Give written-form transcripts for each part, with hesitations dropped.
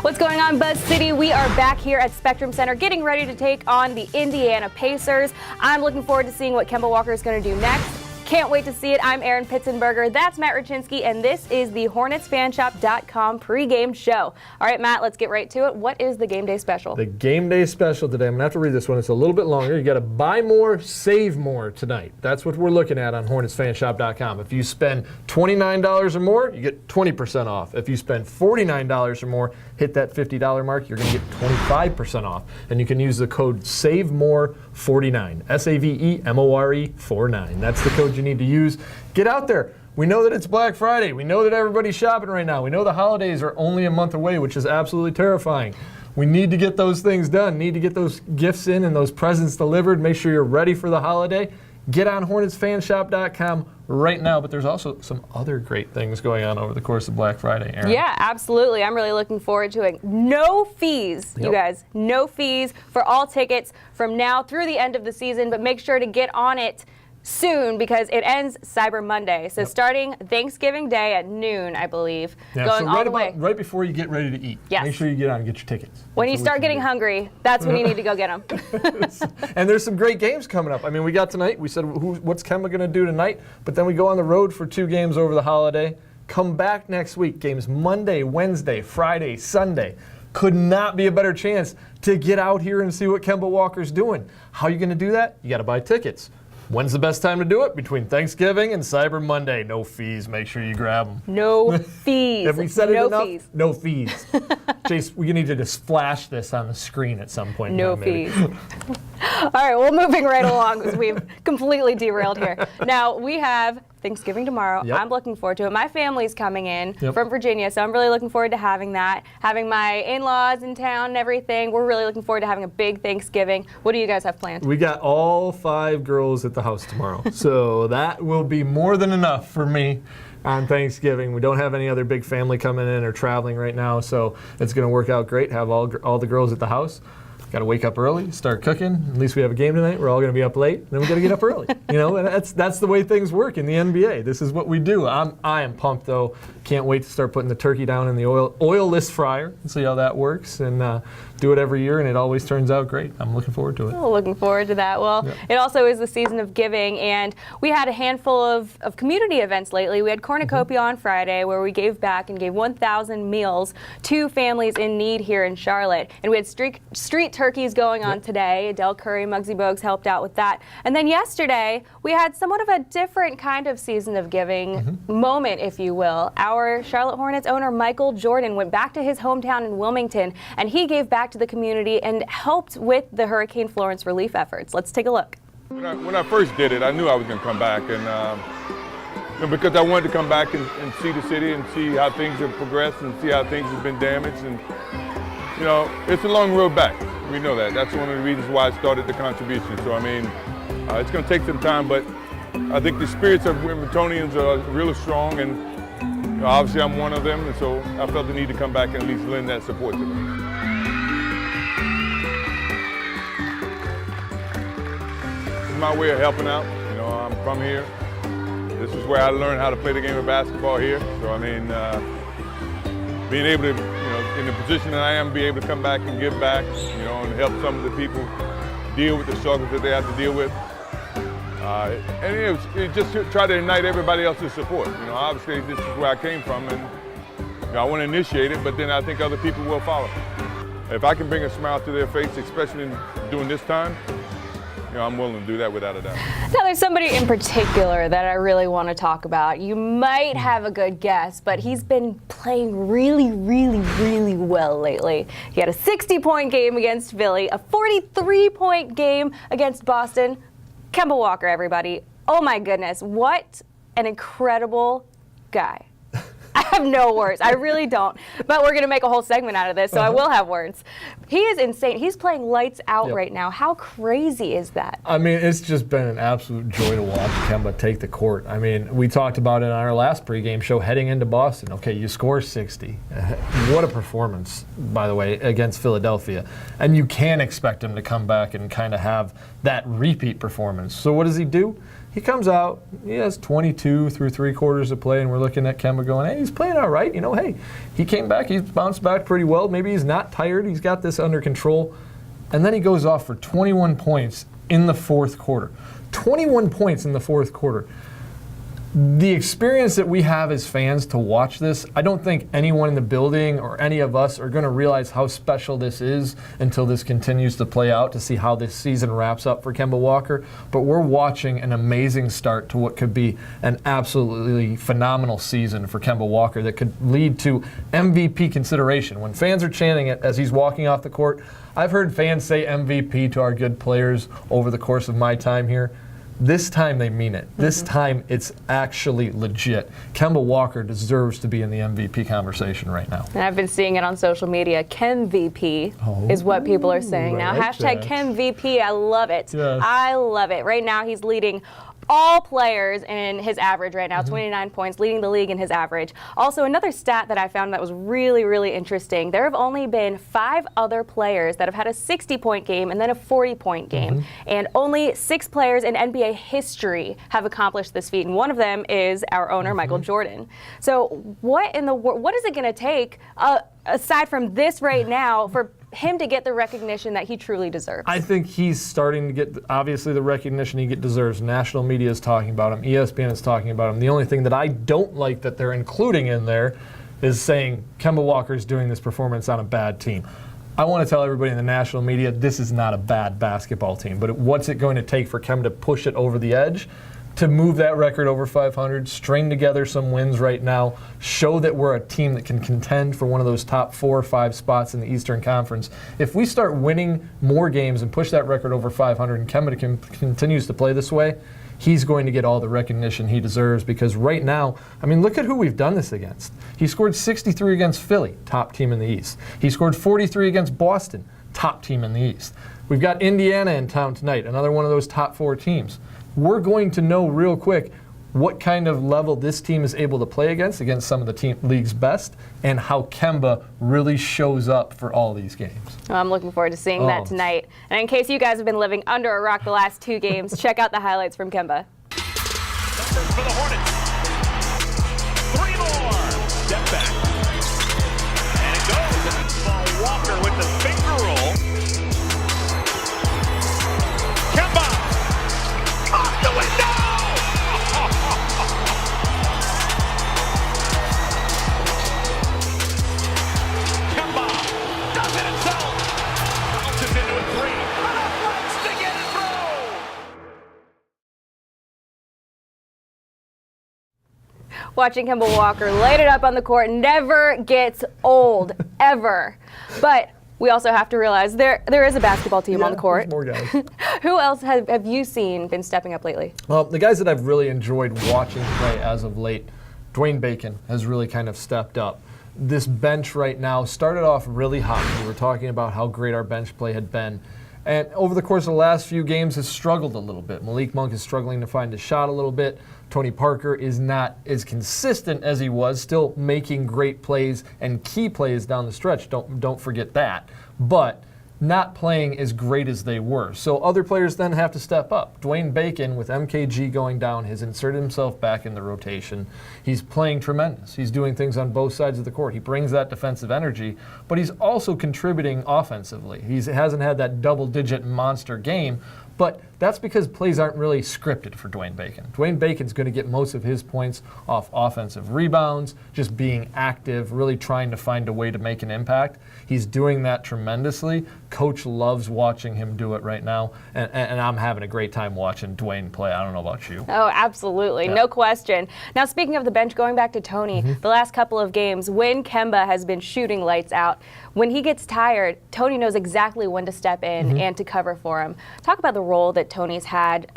What's going on, Buzz City? We are back here at Spectrum Center getting ready to take on the Indiana Pacers. I'm looking forward to seeing what Kemba Walker is going to do next. Can't wait to see it. I'm Erin Pitzenberger. That's Matt Rachinsky, and this is the HornetsFanshop.com pregame show. All right, Matt, let's get right to it. What is the game day special? The game day special today, I'm going to have to read this one. It's a little bit longer. You got to buy more, save more tonight. That's what we're looking at on HornetsFanshop.com. If you spend $29 or more, you get 20% off. If you spend $49 or more, hit that $50 mark, you're going to get 25% off. And you can use the code SAVEMORE49, SAVEMORE49. That's the code you need to use. Get out there. We know that it's Black Friday. We know that everybody's shopping right now. We know the holidays are only a month away, which is absolutely terrifying. We need to get those things done. Need to get those gifts in and those presents delivered. Make sure you're ready for the holiday. Get on HornetsFanshop.com right now, but there's also some other great things going on over the course of Black Friday, Erin. Yeah, absolutely. I'm really looking forward to it. No fees, you guys. No fees for all tickets from now through the end of the season, but make sure to get on it soon because it ends Cyber Monday. So starting Thanksgiving Day at noon, I believe, going so all the way. Right before you get ready to eat, make sure you get on and get your tickets. When you start getting hungry, that's when you need to go get them. And there's some great games coming up. I mean, we got tonight. We said, what's Kemba going to do tonight? But then we go on the road for 2 games over the holiday. Come back next week. Games Monday, Wednesday, Friday, Sunday. Could not be a better chance to get out here and see what Kemba Walker's doing. How are you going to do that? You got to buy tickets. When's the best time to do it? Between Thanksgiving and Cyber Monday. No fees. Make sure you grab them. No fees. Have we said it enough? Fees. No fees. Chase, we need to just flash this on the screen at some point. No fees. All right, well, moving right along because we've completely derailed here. Now, we have Thanksgiving tomorrow. I'm looking forward to it. My family's coming in from Virginia, so I'm really looking forward to having that. Having my in-laws in town and everything. We're really looking forward to having a big Thanksgiving. What do you guys have planned? We got all 5 girls at the house tomorrow, so that will be more than enough for me on Thanksgiving. We don't have any other big family coming in or traveling right now, so it's going to work out great. Have all the girls at the house. Got to wake up early, start cooking. At least we have a game tonight. We're all going to be up late. Then we got to get up early. You know, and that's the way things work in the NBA. This is what we do. I am pumped though. Can't wait to start putting the turkey down in the oilless fryer and see how that works. And do it every year, and it always turns out great. I'm looking forward to it. Oh, looking forward to that. Well, it also is the season of giving, and we had a handful of community events lately. We had Cornucopia on Friday, where we gave back and gave 1,000 meals to families in need here in Charlotte. And we had street turkeys going on today. Del Curry, Muggsy Bogues helped out with that. And then yesterday, we had somewhat of a different kind of season of giving moment, if you will. Our Charlotte Hornets owner, Michael Jordan, went back to his hometown in Wilmington, and he gave back to the community and helped with the Hurricane Florence relief efforts. Let's take a look. When I first did it, I knew I was going to come back, and because I wanted to come back and see the city and see how things have progressed and see how things have been damaged. And you know, it's a long road back. We know that. That's one of the reasons why I started the contribution. So I mean, it's going to take some time, but I think the spirits of Wilmingtonians are really strong, and you know, obviously I'm one of them, and so I felt the need to come back and at least lend that support to them. My way of helping out. You know, I'm from here. This is where I learned how to play the game of basketball here. So I mean, being able to, you know, in the position that I am, be able to come back and give back, you know, and help some of the people deal with the struggles that they have to deal with. And it just try to ignite everybody else's support. You know, obviously this is where I came from, and you know, I want to initiate it, but then I think other people will follow. If I can bring a smile to their face, especially during this time, you know, I'm willing to do that without a doubt. Now, there's somebody in particular that I really want to talk about. You might have a good guess, but he's been playing really, really, really well lately. He had a 60-point game against Philly, a 43-point game against Boston. Kemba Walker, everybody. Oh, my goodness. What an incredible guy. I have no words. I really don't. But we're going to make a whole segment out of this, so I will have words. He is insane. He's playing lights out right now. How crazy is that? I mean, it's just been an absolute joy to watch Kemba take the court. I mean, we talked about it on our last pregame show heading into Boston. Okay, you score 60. What a performance, by the way, against Philadelphia. And you can expect him to come back and kind of have that repeat performance. So what does he do? He comes out, he has 22 through 3 quarters of play, and we're looking at Kemba going, hey, he's playing all right. You know, hey, he came back, he's bounced back pretty well. Maybe he's not tired, he's got this under control. And then he goes off for 21 points in the 4th quarter. 21 points in the 4th quarter. The experience that we have as fans to watch this, I don't think anyone in the building or any of us are going to realize how special this is until this continues to play out to see how this season wraps up for Kemba Walker. But we're watching an amazing start to what could be an absolutely phenomenal season for Kemba Walker that could lead to MVP consideration. When fans are chanting it as he's walking off the court, I've heard fans say MVP to our good players over the course of my time here. This time they mean it. This time it's actually legit. Kemba Walker deserves to be in the MVP conversation right now. And I've been seeing it on social media. KemVP is what people are saying now. Hashtag KemVP. I love it. Yes. I love it. Right now he's leading all players in his average right now, 29 points, leading the league in his average. Also, another stat that I found that was really, really interesting, there have only been 5 other players that have had a 60-point game and then a 40-point game. And only 6 players in NBA history have accomplished this feat, and one of them is our owner, Michael Jordan. So what in the world, what is it going to take, aside from this right now, for him to get the recognition that he truly deserves? I think he's starting to get, obviously, the recognition he deserves. National media is talking about him. ESPN is talking about him. The only thing that I don't like that they're including in there is saying Kemba Walker is doing this performance on a bad team. I want to tell everybody in the national media, this is not a bad basketball team, but what's it going to take for Kemba to push it over the edge? To move that record over 500, string together some wins right now, show that we're a team that can contend for one of those top 4 or 5 spots in the Eastern Conference. If we start winning more games and push that record over 500 and Kemba continues to play this way, he's going to get all the recognition he deserves, because right now, I mean, look at who we've done this against. He scored 63 against Philly, top team in the East. He scored 43 against Boston, top team in the East. We've got Indiana in town tonight, another one of those top 4 teams. We're going to know real quick what kind of level this team is able to play against some of the league's best, and how Kemba really shows up for all these games. Well, I'm looking forward to seeing that tonight. And in case you guys have been living under a rock the last 2 games, check out the highlights from Kemba. Numbers for the Hornets. 3 more. Step back. And it goes. Ball Walker with the finger roll. Kemba. Off the window. Kemba does it himself. Bounces into a 3. Enough legs to get it through. Watching Kemba Walker light it up on the court never gets old, ever. But we also have to realize there is a basketball team on the court. More guys. Who else have you seen been stepping up lately? Well, the guys that I've really enjoyed watching play as of late, Dwayne Bacon has really kind of stepped up. This bench right now started off really hot. We were talking about how great our bench play had been. And over the course of the last few games has struggled a little bit. Malik Monk is struggling to find his shot a little bit. Tony Parker is not as consistent as he was, still making great plays and key plays down the stretch. Don't forget that. But not playing as great as they were. So other players then have to step up. Dwayne Bacon, with MKG going down, has inserted himself back in the rotation. He's playing tremendous. He's doing things on both sides of the court. He brings that defensive energy, but he's also contributing offensively. He hasn't had that double-digit monster game, but that's because plays aren't really scripted for Dwayne Bacon. Dwayne Bacon's going to get most of his points off offensive rebounds, just being active, really trying to find a way to make an impact. He's doing that tremendously. Coach loves watching him do it right now, and I'm having a great time watching Dwayne play. I don't know about you. Oh, absolutely. Yeah. No question. Now, speaking of the bench, going back to Tony, the last couple of games, when Kemba has been shooting lights out, when he gets tired, Tony knows exactly when to step in and to cover for him. Talk about the role that Tony's had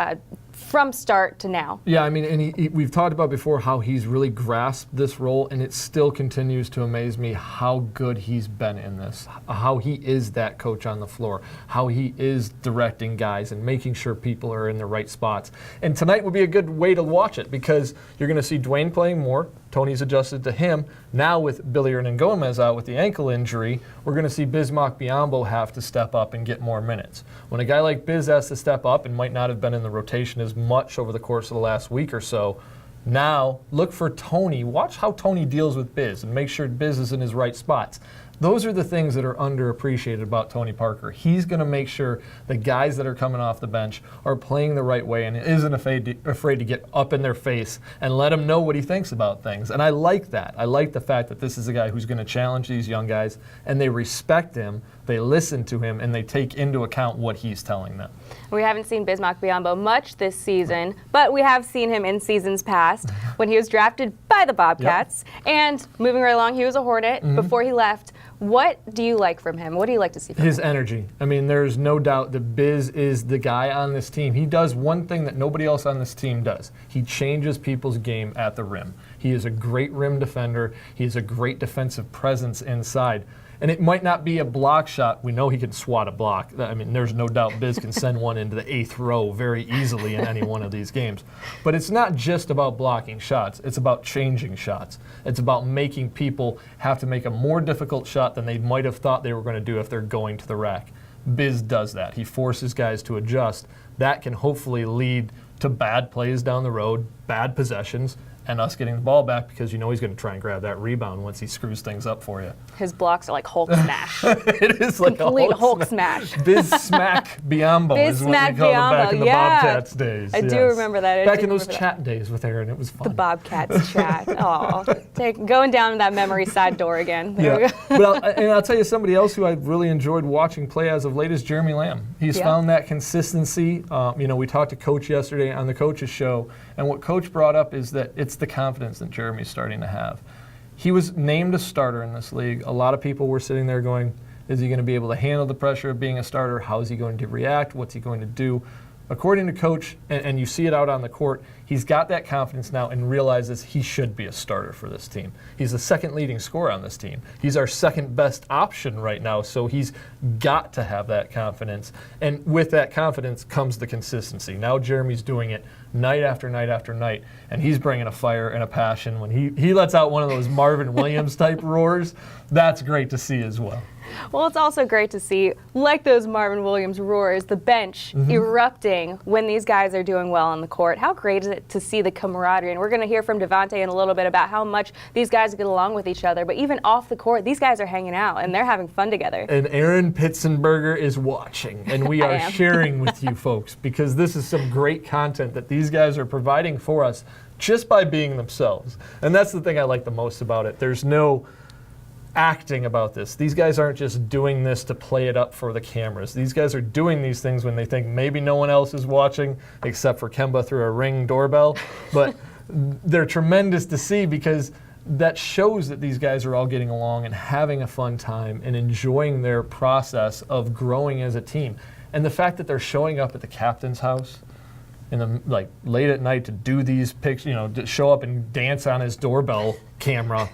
from start to now. Yeah, I mean, and we've talked about before how he's really grasped this role, and it still continues to amaze me how good he's been in this, how he is that coach on the floor, how he is directing guys and making sure people are in the right spots. And tonight would be a good way to watch it, because you're going to see Dwayne playing more. Tony's adjusted to him. Now with Billy Gomez out with the ankle injury, we're going to see Bismack Biyombo have to step up and get more minutes. When a guy like Biz has to step up and might not have been in the rotation as as much over the course of the last week or so. Now, look for Tony. Watch how Tony deals with Biz and make sure Biz is in his right spots. Those are the things that are underappreciated about Tony Parker. He's going to make sure the guys that are coming off the bench are playing the right way and isn't afraid to get up in their face and let him know what he thinks about things. And I like that. I like the fact that this is a guy who's going to challenge these young guys, and they respect him, they listen to him, and they take into account what he's telling them. We haven't seen Bismack Biyombo much this season, but we have seen him in seasons past when he was drafted by the Bobcats. Yep. And moving right along, he was a Hornet before he left. What do you like from him? What do you like to see from him? His energy. I mean, there's no doubt that Biz is the guy on this team. He does one thing that nobody else on this team does. He changes people's game at the rim. He is a great rim defender. He is a great defensive presence inside. And it might not be a block shot. We know he can swat a block. I mean, there's no doubt Biz can send one into the 8th row very easily in any one of these games. But it's not just about blocking shots. It's about changing shots. It's about making people have to make a more difficult shot than they might have thought they were going to do if they're going to the rack. Biz does that. He forces guys to adjust. That can hopefully lead to bad plays down the road, bad possessions, and us getting the ball back because you know he's going to try and grab that rebound once he screws things up for you. His blocks are like Hulk smash. It is like complete a Hulk smash. Biz Smack Biyombo is what we called him back in the Bobcats days. I do remember that. Back in those chat days with Aaron, it was fun. The Bobcats chat. Oh, going down that memory side door again. There we go. But I'll tell you somebody else who I've really enjoyed watching play as of late is Jeremy Lamb. He's found that consistency. We talked to Coach yesterday on the Coach's Show, and what Coach brought up is that it's the confidence that Jeremy's starting to have. He was named a starter in this league. A lot of people were sitting there going, is he going to be able to handle the pressure of being a starter? How is he going to react? What's he going to do? According to Coach, and you see it out on the court, he's got that confidence now and realizes he should be a starter for this team. He's the second leading scorer on this team. He's our second best option right now, so he's got to have that confidence. And with that confidence comes the consistency. Now Jeremy's doing it night after night after night, and he's bringing a fire and a passion. When he lets out one of those Marvin Williams type roars, that's great to see as well. Well, it's also great to see, like those Marvin Williams roars, the bench erupting when these guys are doing well on the court. How great is it to see the camaraderie? And we're going to hear from DEVONTE in a little bit about how much these guys get along with each other. But even off the court, these guys are hanging out and they're having fun together. And Aaron Pitzenberger is watching, and we are sharing with you folks because this is some great content that these guys are providing for us just by being themselves. And that's the thing I like the most about it. There's no acting about this. These guys aren't just doing this to play it up for the cameras. These guys are doing these things when they think maybe no one else is watching except for Kemba through a Ring doorbell. But they're tremendous to see because that shows that these guys are all getting along and having a fun time and enjoying their process of growing as a team. And the fact that they're showing up at the captain's house in the late at night to do these pictures, to show up and dance on his doorbell camera.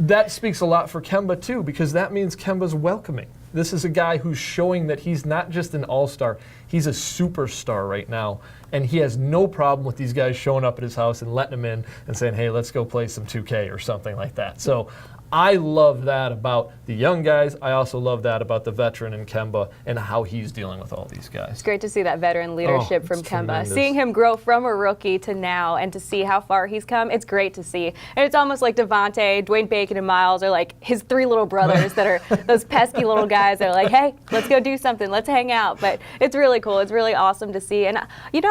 That speaks a lot for Kemba, too, because that means Kemba's welcoming. This is a guy who's showing that he's not just an all-star, he's a superstar right now. And he has no problem with these guys showing up at his house and letting him in and saying, hey, let's go play some 2K or something like that. So I love that about the young guys. I also love that about the veteran in Kemba and how he's dealing with all these guys. It's great to see that veteran leadership from Kemba. Tremendous. Seeing him grow from a rookie to now and to see how far he's come, it's great to see. And it's almost like DEVONTE, Dwayne Bacon, and Miles are like his three little brothers that are those pesky little guys that are like, hey, let's go do something. Let's hang out. But it's really cool. It's really awesome to see. And,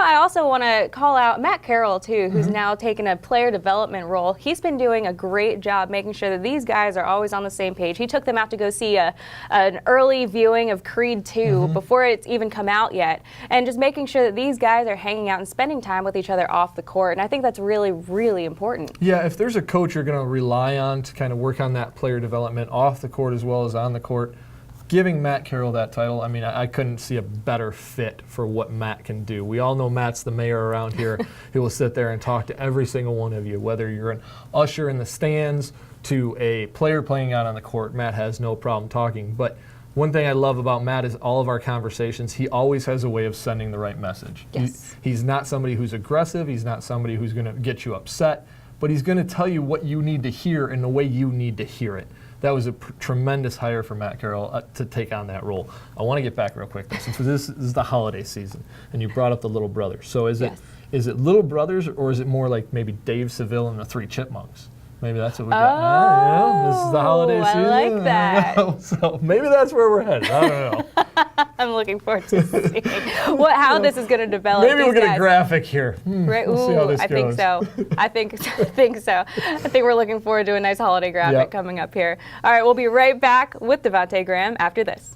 I also want to call out Matt Carroll, too, who's now taken a player development role. He's been doing a great job making sure that these guys are always on the same page. He took them out to go see an early viewing of Creed 2 before it's even come out yet, and just making sure that these guys are hanging out and spending time with each other off the court. And I think that's really, really important. Yeah, if there's a coach you're going to rely on to kind of work on that player development off the court as well as on the court, giving Matt Carroll that title, I mean, I couldn't see a better fit for what Matt can do. We all know Matt's the mayor around here. He will sit there and talk to every single one of you, whether you're an usher in the stands to a player playing out on the court. Matt has no problem talking. But one thing I love about Matt is all of our conversations, he always has a way of sending the right message. Yes. He's not somebody who's aggressive. He's not somebody who's going to get you upset. But he's going to tell you what you need to hear in the way you need to hear it. that was a tremendous hire for Matt Carroll to take on that role. I want to get back real quick, though, since this is the holiday season, and you brought up the little brothers. So is it little brothers, or is it more like maybe Dave Seville and the Three Chipmunks? Maybe that's what we got. This is the holiday season. I like that. So maybe that's where we're headed. I don't know. I'm looking forward to seeing how this is going to develop. Maybe we'll get a graphic here. Right? We'll see how this I goes. think so. I think so. I think we're looking forward to a nice holiday graphic coming up here. All right, we'll be right back with Devonte Graham after this.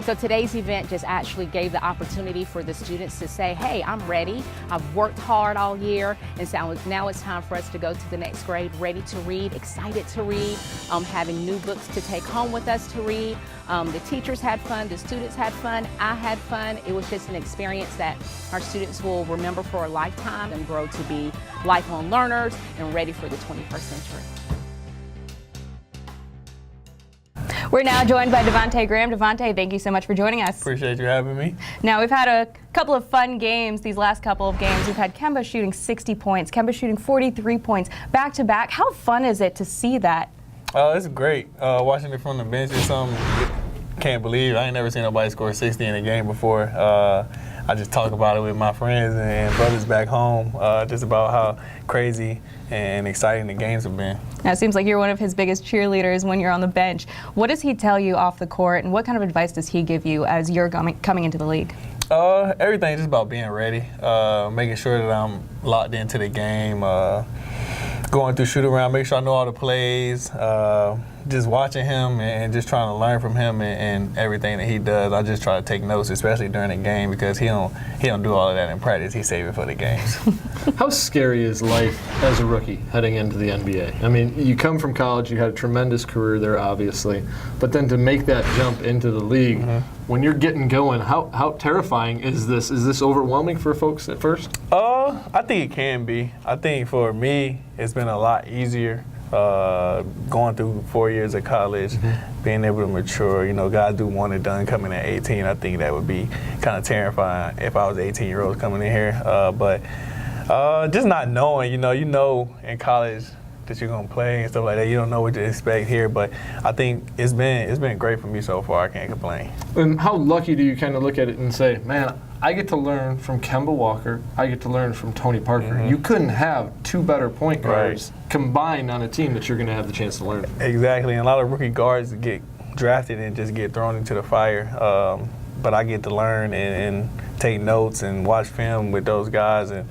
So today's event just actually gave the opportunity for the students to say, hey, I'm ready. I've worked hard all year, and so now it's time for us to go to the next grade, ready to read, excited to read, having new books to take home with us to read. The teachers had fun, the students had fun, I had fun. It was just an experience that our students will remember for a lifetime and grow to be lifelong learners and ready for the 21st century. We're now joined by Devonte Graham. Devonte, thank you so much for joining us. Appreciate you having me. Now, we've had a couple of fun games these last couple of games. We've had Kemba shooting 60 points, Kemba shooting 43 points, back-to-back. How fun is it to see that? It's great. Watching it from the bench is something can't believe. I ain't never seen nobody score 60 in a game before. I just talk about it with my friends and brothers back home, just about how crazy and exciting the games have been. Now, it seems like you're one of his biggest cheerleaders when you're on the bench. What does he tell you off the court, and what kind of advice does he give you as you're coming into the league? Everything just about being ready, making sure that I'm locked into the game, going through shoot around, make sure I know all the plays, just watching him and just trying to learn from him and everything that he does. I just try to take notes, especially during the game, because he don't do all of that in practice. He save it for the games. How scary is life as a rookie heading into the NBA? I mean, you come from college, you had a tremendous career there, obviously, but then to make that jump into the league, when you're getting going, how terrifying is this? Is this overwhelming for folks at first? I think it can be. I think for me, it's been a lot easier going through 4 years of college, being able to mature. You know, guys do want it done coming at 18. I think that would be kind of terrifying if I was 18-year-olds coming in here. But just not knowing, you know in college that you're gonna play and stuff like that. You don't know what to expect here, but I think it's been great for me so far. I can't complain. And how lucky do you kind of look at it and say, man, I get to learn from Kemba Walker, I get to learn from Tony Parker. You couldn't have two better point guards combined on a team that you're going to have the chance to learn from. Exactly, and a lot of rookie guards get drafted and just get thrown into the fire. But I get to learn and take notes and watch film with those guys and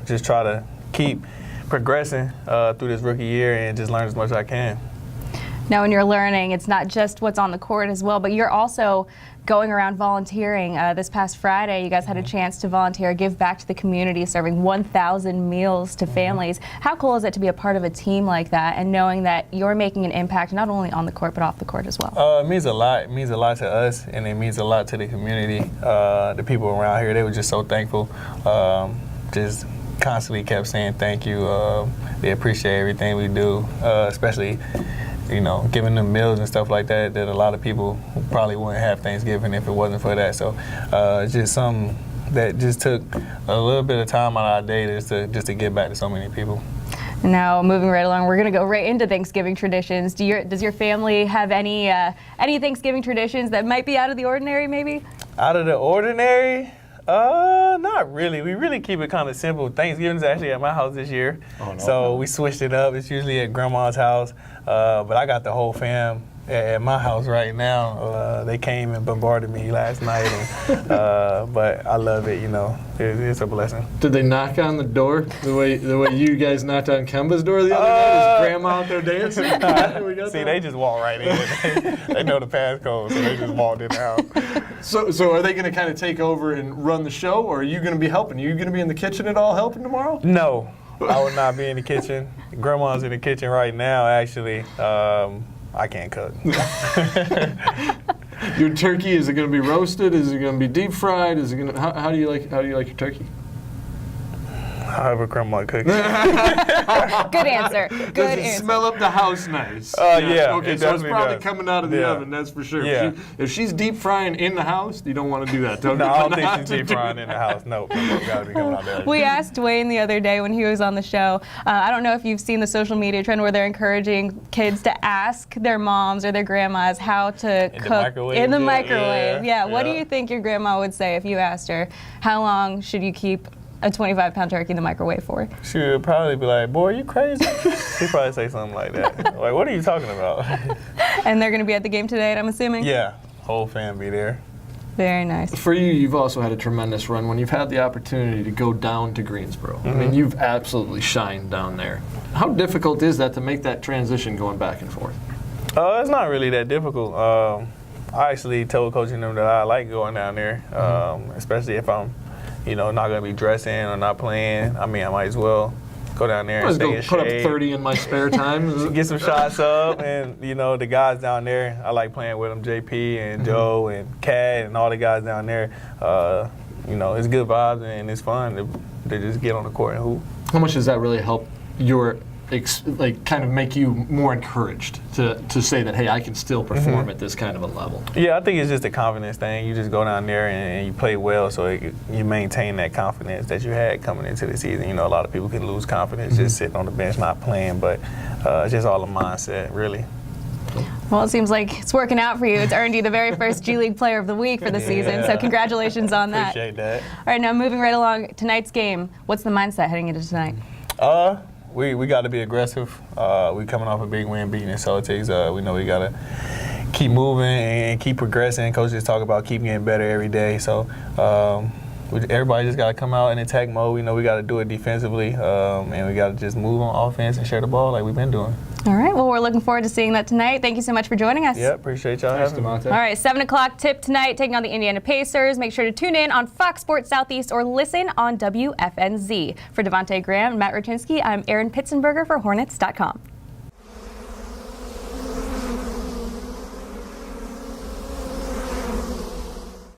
just try to keep progressing through this rookie year and just learn as much as I can. Now, when you're learning, it's not just what's on the court as well, but you're also going around volunteering. This past Friday, you guys had a chance to volunteer, give back to the community, serving 1,000 meals to families. How cool is it to be a part of a team like that and knowing that you're making an impact not only on the court but off the court as well? It means a lot. It means a lot to us, and it means a lot to the community. The people around here, they were just so thankful. Just constantly kept saying thank you. They appreciate everything we do, especially giving them meals and stuff like that a lot of people probably wouldn't have Thanksgiving if it wasn't for that. So it's just something that just took a little bit of time out of our day just to give back to so many people. Now, moving right along, we're going to go right into Thanksgiving traditions. Does your family have any Thanksgiving traditions that might be out of the ordinary, maybe? Out of the ordinary? Not really. We really keep it kind of simple. Thanksgiving's actually at my house this year, so we switched it up. It's usually at Grandma's house, but I got the whole fam at my house right now. They came and bombarded me last night, and, but I love it. It's a blessing. Did they knock on the door the way you guys knocked on Kemba's door the other night? Was Grandma out there dancing? See, they just walk right in. They know the passcode, so they just walked in the house. So are they going to kind of take over and run the show, or are you going to be helping? Are you going to be in the kitchen at all helping tomorrow? No, I will not be in the kitchen. Grandma's in the kitchen right now, actually. I can't cook. Your turkey, is it going to be roasted? Is it going to be deep fried? Is it going to how do you like your turkey? I have a crumb cookie. Good answer. Good Does it answer. smell up the house nice? Yeah. Okay, it so it's definitely probably does. coming out of the Yeah. oven, that's for sure. Yeah. If she's deep frying in the house, you don't want to do that. No, I don't think not she's to deep do frying in the house. No, gotta be coming out there. We asked Dwayne the other day when he was on the show. I don't know if you've seen the social media trend where they're encouraging kids to ask their moms or their grandmas how to In the cook microwave? in the Yeah, microwave. Yeah. What do yeah. you think your grandma would say if you asked her how long should you keep a 25-pound turkey in the microwave for? She would probably be like, "Boy, you crazy?" She'd probably say something like that. Like, what are you talking about? And they're going to be at the game today, I'm assuming? Yeah, whole fam be there. Very nice. For you, you've also had a tremendous run when you've had the opportunity to go down to Greensboro. I mean, you've absolutely shined down there. How difficult is that to make that transition going back and forth? It's not really that difficult. I actually told Coach and them that I like going down there, especially if I'm, not going to be dressing or not playing. I mean, I might as well go down there and Let's stay go in put up shade. 30 in my spare time. Get some shots up, and the guys down there, I like playing with them, JP and Joe and Cat and all the guys down there. It's good vibes and it's fun to just get on the court and hoop. How much does that really help your, kind of make you more encouraged to say that, hey, I can still perform at this kind of a level? Yeah, I think it's just a confidence thing. You just go down there and you play well, so you maintain that confidence that you had coming into the season. A lot of people can lose confidence just sitting on the bench not playing, but it's just all a mindset, really. Well, it seems like it's working out for you. It's earned you the very first G League Player of the Week for the season, so congratulations on that. Appreciate that. All right, now moving right along, tonight's game. What's the mindset heading into tonight? We got to be aggressive. We coming off a big win beating the Celtics. We know we got to keep moving and keep progressing. Coaches talk about keep getting better every day. So everybody just got to come out in attack mode. We know we got to do it defensively, and we got to just move on offense and share the ball like we've been doing. All right, well, we're looking forward to seeing that tonight. Thank you so much for joining us. Yeah, appreciate y'all having me. DeVonte. All right, 7 o'clock tip tonight, taking on the Indiana Pacers. Make sure to tune in on Fox Sports Southeast or listen on WFNZ. For Devonte Graham and Matt Rochinsky, I'm Erin Pitzenberger for Hornets.com.